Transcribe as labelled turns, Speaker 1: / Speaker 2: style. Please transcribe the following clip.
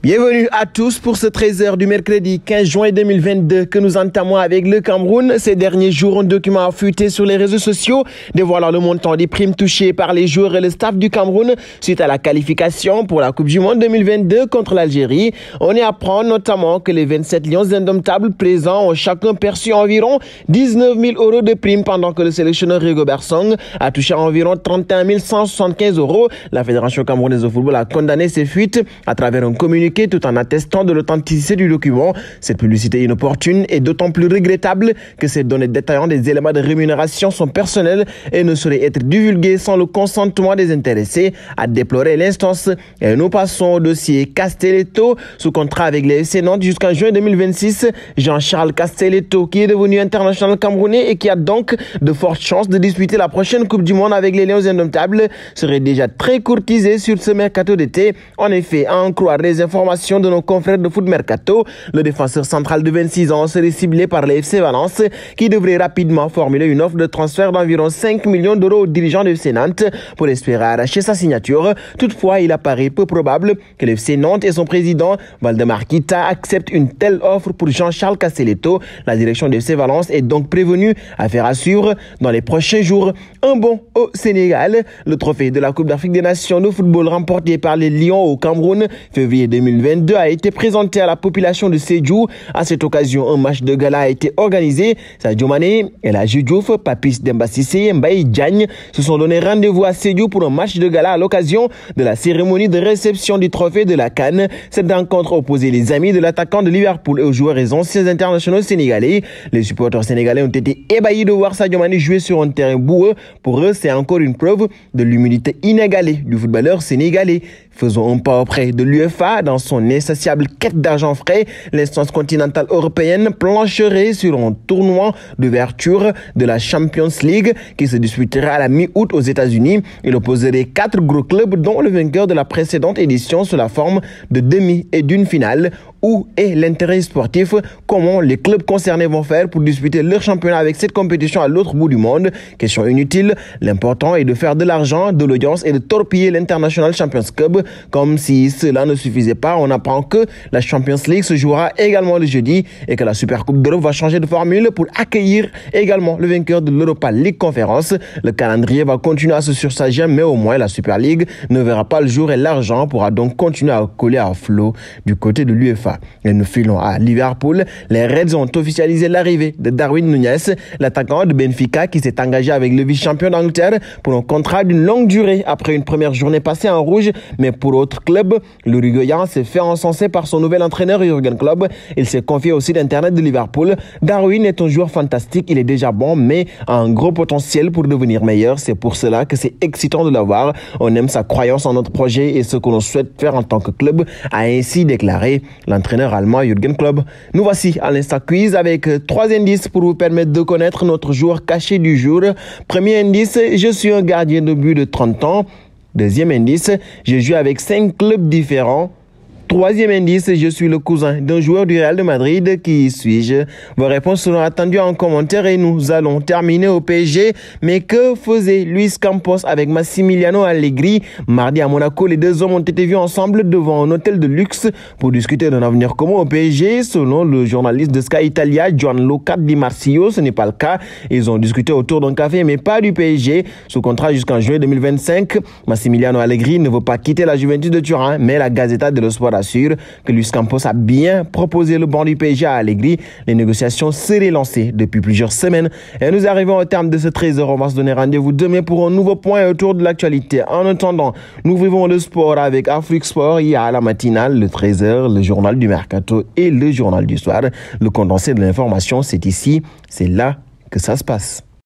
Speaker 1: Bienvenue à tous pour ce 13h du mercredi 15 juin 2022 que nous entamons avec le Cameroun. Ces derniers jours, un document a fuité sur les réseaux sociaux dévoilant le montant des primes touchées par les joueurs et le staff du Cameroun suite à la qualification pour la Coupe du Monde 2022 contre l'Algérie. On y apprend notamment que les 27 lions indomptables présents ont chacun perçu environ 19 000 € de primes pendant que le sélectionneur Rigobert Song a touché environ 31 175 €. La Fédération camerounaise de football a condamné ces fuites à travers un communiqué tout en attestant de l'authenticité du document. Cette publicité inopportune est d'autant plus regrettable que ces données détaillant des éléments de rémunération sont personnelles et ne sauraient être divulguées sans le consentement des intéressés, a déploré l'instance. Et nous passons au dossier Castelletto. Sous contrat avec les FC Nantes jusqu'en juin 2026, Jean-Charles Castelletto, qui est devenu international camerounais et qui a donc de fortes chances de disputer la prochaine Coupe du Monde avec les Lions indomptables, serait déjà très courtisé sur ce mercato d'été. En effet, à en croire les informations de nos confrères de Foot Mercato, le défenseur central de 26 ans serait ciblé par les FC Valence qui devrait rapidement formuler une offre de transfert d'environ 5 millions € aux dirigeants de FC Nantes pour espérer arracher sa signature. Toutefois, il apparaît peu probable que le FC Nantes et son président Waldemar Kita acceptent une telle offre pour Jean-Charles Castelletto. La direction de FC Valence est donc prévenue à faire à suivre dans les prochains jours. Un bond au Sénégal, le trophée de la Coupe d'Afrique des Nations de football remporté par les Lions au Cameroun février 2022 a été présenté à la population de Sédhiou. À cette occasion, un match de gala a été organisé. Sadio Mané, El Hadji Diouf, Papis Demba Cissé et Mbaye Diagne se sont donné rendez-vous à Sédhiou pour un match de gala à l'occasion de la cérémonie de réception du trophée de la CAN. Cette rencontre opposait les amis de l'attaquant de Liverpool aux joueurs et anciens internationaux sénégalais. Les supporters sénégalais ont été ébahis de voir Sadio Mané jouer sur un terrain boueux. Pour eux, c'est encore une preuve de l'humilité inégalée du footballeur sénégalais. Faisons un pas auprès de l'UEFA. Dans son insatiable quête d'argent frais, l'instance continentale européenne plancherait sur un tournoi d'ouverture de la Champions League qui se disputera à la mi-août aux États-Unis. Il opposerait 4 gros clubs dont le vainqueur de la précédente édition sous la forme de demi et d'une finale. Où est l'intérêt sportif? Comment les clubs concernés vont faire pour disputer leur championnat avec cette compétition à l'autre bout du monde? Question inutile. L'important est de faire de l'argent, de l'audience et de torpiller l'International Champions Cup. Comme si cela ne suffisait pas, on apprend que la Champions League se jouera également le jeudi et que la Super Coupe d'Europe va changer de formule pour accueillir également le vainqueur de l'Europa League Conférence. Le calendrier va continuer à se surcharger, mais au moins la Super League ne verra pas le jour et l'argent pourra donc continuer à coller à flot du côté de l'UEFA. Et nous filons à Liverpool. Les Reds ont officialisé l'arrivée de Darwin Núñez, l'attaquant de Benfica qui s'est engagé avec le vice-champion d'Angleterre pour un contrat d'une longue durée après une première journée passée en rouge. Mais pour autre club, l'Uruguayen s'est fait encenser par son nouvel entraîneur Jürgen Klopp. Il s'est confié au site internet de Liverpool. Darwin est un joueur fantastique, il est déjà bon, mais a un gros potentiel pour devenir meilleur. C'est pour cela que c'est excitant de l'avoir. On aime sa croyance en notre projet et ce que l'on souhaite faire en tant que club, a ainsi déclaré l'entraîneur allemand Jürgen Klopp. Nous voici à l'Insta Quiz avec 3 indices pour vous permettre de connaître notre joueur caché du jour. Premier indice, je suis un gardien de but de 30 ans. Deuxième indice, je joue avec 5 clubs différents. Troisième indice, je suis le cousin d'un joueur du Real de Madrid. Qui suis-je? Vos réponses seront attendues en commentaire et nous allons terminer au PSG. Mais que faisait Luis Campos avec Massimiliano Allegri? Mardi à Monaco, les deux hommes ont été vus ensemble devant un hôtel de luxe pour discuter d'un avenir commun au PSG. Selon le journaliste de Sky Italia, Gianluca Di Marzio, ce n'est pas le cas. Ils ont discuté autour d'un café, mais pas du PSG. Sous contrat jusqu'en juin 2025, Massimiliano Allegri ne veut pas quitter la Juventus de Turin, mais la Gazzetta dello Sport assure que Luis Campos a bien proposé le banc du PSG à Allegri. Les négociations seraient lancées depuis plusieurs semaines. Et nous arrivons au terme de ce 13h. On va se donner rendez-vous demain pour un nouveau point autour de l'actualité. En attendant, nous vivons le sport avec Afrique Sport. Il y a la matinale, le 13h, le journal du mercato et le journal du soir. Le condensé de l'information, c'est ici, c'est là que ça se passe.